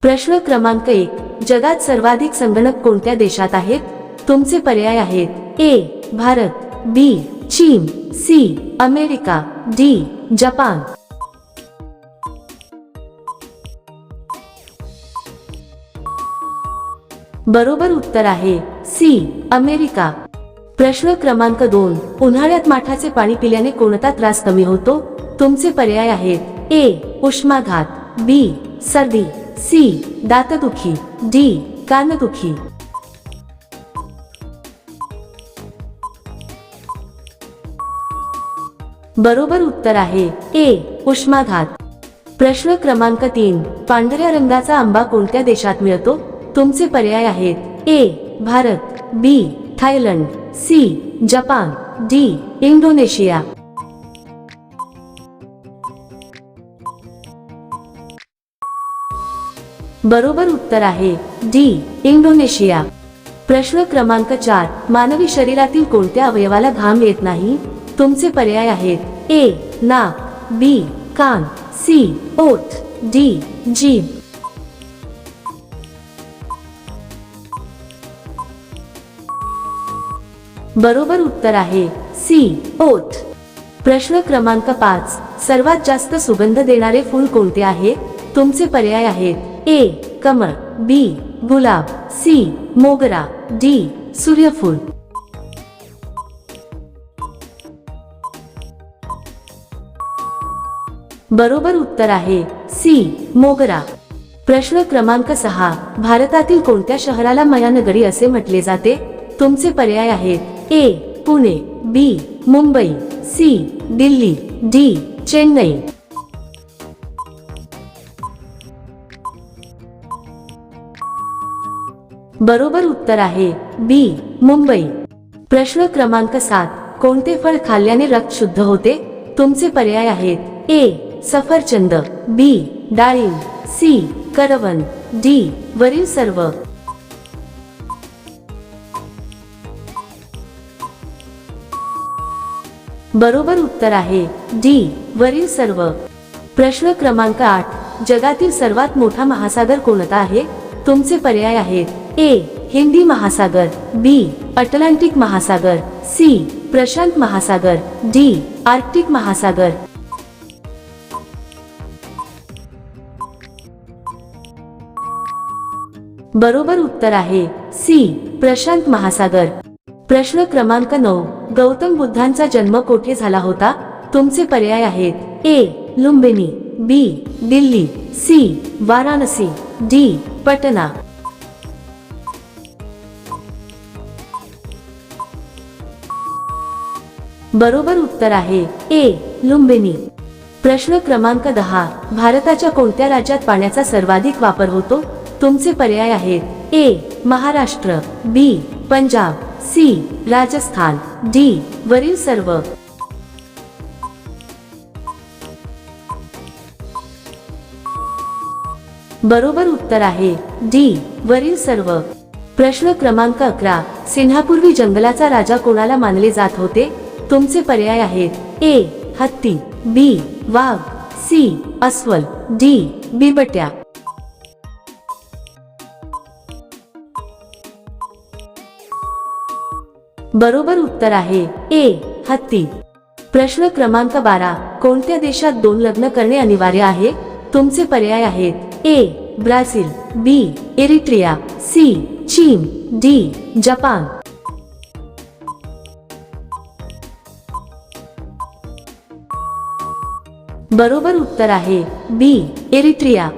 प्रश्न क्रमांक 1, जगात सर्वाधिक संगणक कोणत्या देशात आहेत? तुमचे पर्याय आहेत: ए भारत, बी चीन, सी अमेरिका, डी जपान. बरोबर उत्तर आहे सी अमेरिका. प्रश्न क्रमांक 2, उन्हाळ्यात माठाचे पाणी पिल्याने कोणता त्रास कमी होतो? तुमचे पर्याय आहेत: ए उष्माघात, बी सर्दी, सी दातदुखी, डी कानदुखी. बरोबर उत्तर आहे ए उष्माघात. प्रश्न क्रमांक 3, पांढऱ्या रंगाचा आंबा कोणत्या देशात मिळतो? तुमचे पर्याय आहेत: A Bharat, B Thailand, C Japan, D Indonesia. बरोबर उत्तर आहे डी इंडोनेशिया. प्रश्न क्रमांक 4, मानवी शरीरातील कोणत्या अवयवाला घाम येत नाही? तुमचे पर्याय आहेत: ए नाक, बी कान, सी ओठ, डी जीभ. बरोबर उत्तर आहे सी ओठ. प्रश्न क्रमांक 5, सर्वात जास्त सुगंध देणारे फूल कोणते आहे? तुमचे पर्याय आहेत: ए कमळ, बी गुलाब, सी मोगरा, डी सूर्यफूल. बरोबर उत्तर आहे सी मोगरा. प्रश्न क्रमांक 6, भारतातील कोणत्या शहराला मायानगरी असे म्हटले जाते? तुमचे पर्याय आहेत: ए पुणे, बी मुंबई, सी दिल्ली, डी चेन्नई. बरोबर उत्तर आहे बी मुंबई. प्रश्न क्रमांक 7, कोणते फळ खाल्ल्याने रक्त शुद्ध होते? तुमचे पर्याय आहेत: ए सफरचंद, बी डाळिंब, सी करवंद, डी वरील सर्व. बरोबर उत्तर आहे डी वरील सर्व. प्रश्न क्रमांक 8, जगातील सर्वात मोठा महासागर कोणता आहे? तुमचे पर्याय आहेत: ए हिंदी महासागर, बी अटलांटिक महासागर, सी प्रशांत महासागर, डी आर्क्टिक महासागर. बरोबर उत्तर आहे सी प्रशांत महासागर. प्रश्न क्रमांक 9, गौतम बुद्धांचा जन्म कोठे झाला होता? तुमचे पर्याय आहेत: ए लुंबिनी, बी दिल्ली, सी वाराणसी, डी पटना. बरोबर उत्तर आहे ए लुंबिनी. प्रश्न क्रमांक 10, भारताच्या कोणत्या राज्यात पाण्याचा सर्वाधिक वापर होतो? तुमचे पर्याय आहेत: ए महाराष्ट्र, बी पंजाब, सी राजस्थान, डी वरील सर्व. बरोबर उत्तर आहे डी वरील सर्व. प्रश्न क्रमांक 11, सिंहापूर्वी जंगलाचा राजा कोणाला मानले जात होते? तुमचे पर्याय आहेत: ए हत्ती, बी वाघ, सी अस्वल, डी बिबट्या. बरोबर उत्तर आहे ए हत्ती. प्रश्न क्रमांक 12, कोणत्या देशात 2 लग्न करणे अनिवार्य आहे? तुमचे पर्याय आहेत: ए ब्राझील, बी इरिट्रिया, सी चीन, डी जपान. बरोबर उत्तर आहे बी इरिट्रिया.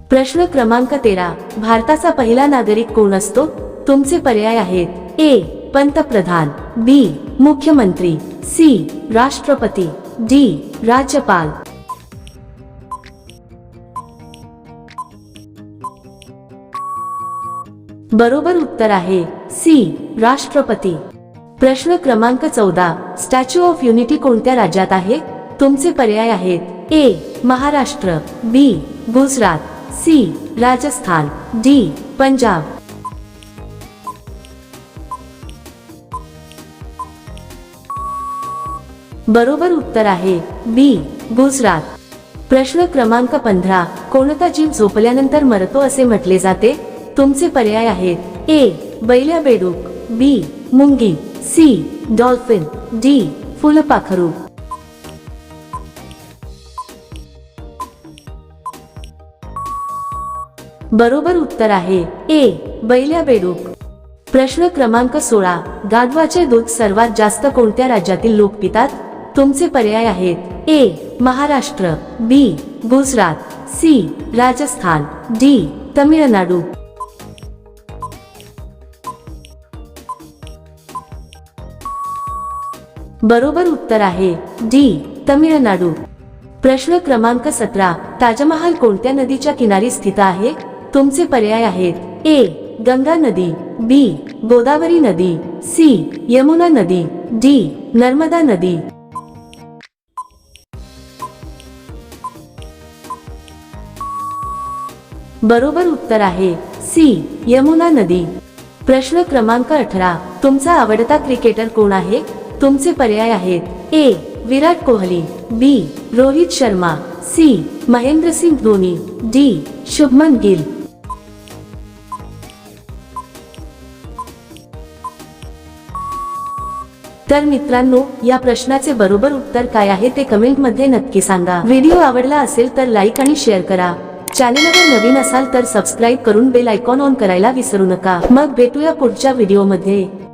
प्रश्न क्रमांक 13, भारताचा पहिला नागरिक कोण असतो? तुमचे पर्याय आहेत: ए पंतप्रधान, बी मुख्यमंत्री, सी राष्ट्रपती, डी राज्यपाल. बरोबर उत्तर आहे सी राष्ट्रपती. प्रश्न क्रमांक 14, स्टॅच्यू ऑफ युनिटी कोणत्या राज्यात आहे? तुमचे पर्याय आहेत: ए महाराष्ट्र, बी गुजरात, सी राजस्थान, डी पंजाब. बरोबर उत्तर आहे बी गुजरात. प्रश्न क्रमांक 15, कोणता जीव झोपल्यानंतर मरतो असे म्हटले जाते? तुमचे पर्याय आहेत ए बैल्या बेडूक, बी मुंगी, सी डॉल्फिन, डी फुलपाखरू. बरोबर उत्तर आहे ए बैल्या बेडूक. प्रश्न क्रमांक 16. गाढवाचे दूध सर्वात जास्त कोणत्या राज्यातील लोक पितात? तुमचे पर्याय आहेत ए महाराष्ट्र, बी गुजरात, सी राजस्थान, डी तमिळनाडू. बरोबर उत्तर आहे डी तमिळनाडू. प्रश्न क्रमांक 17. ताजमहाल कोणत्या नदीच्या किनारी स्थित आहे? तुमचे पर्याय आहेत ए गंगा नदी, बी गोदावरी नदी, सी यमुना नदी, डी नर्मदा नदी. बरोबर उत्तर आहे सी यमुना नदी. प्रश्न क्रमांक 18. तुमचा आवडता क्रिकेटर कोण आहे? तुमचे पर्याय आहेत A Virat Kohli, B Rohit Sharma, C Mahendrasingh Dhoni, D Shubman Gill. तर मित्रांनो, या प्रश्नाचे बरोबर उत्तर काय आहे ते कमेंट मध्ये नक्की सांगा. व्हिडिओ आवडला असेल तर लाईक आणि शेअर करा. चॅनलवर नवीन असाल तर सबस्क्राईब करून बेल आयकॉन ऑन करायला विसरू नका. मग भेटूया पुढच्या व्हिडिओमध्ये.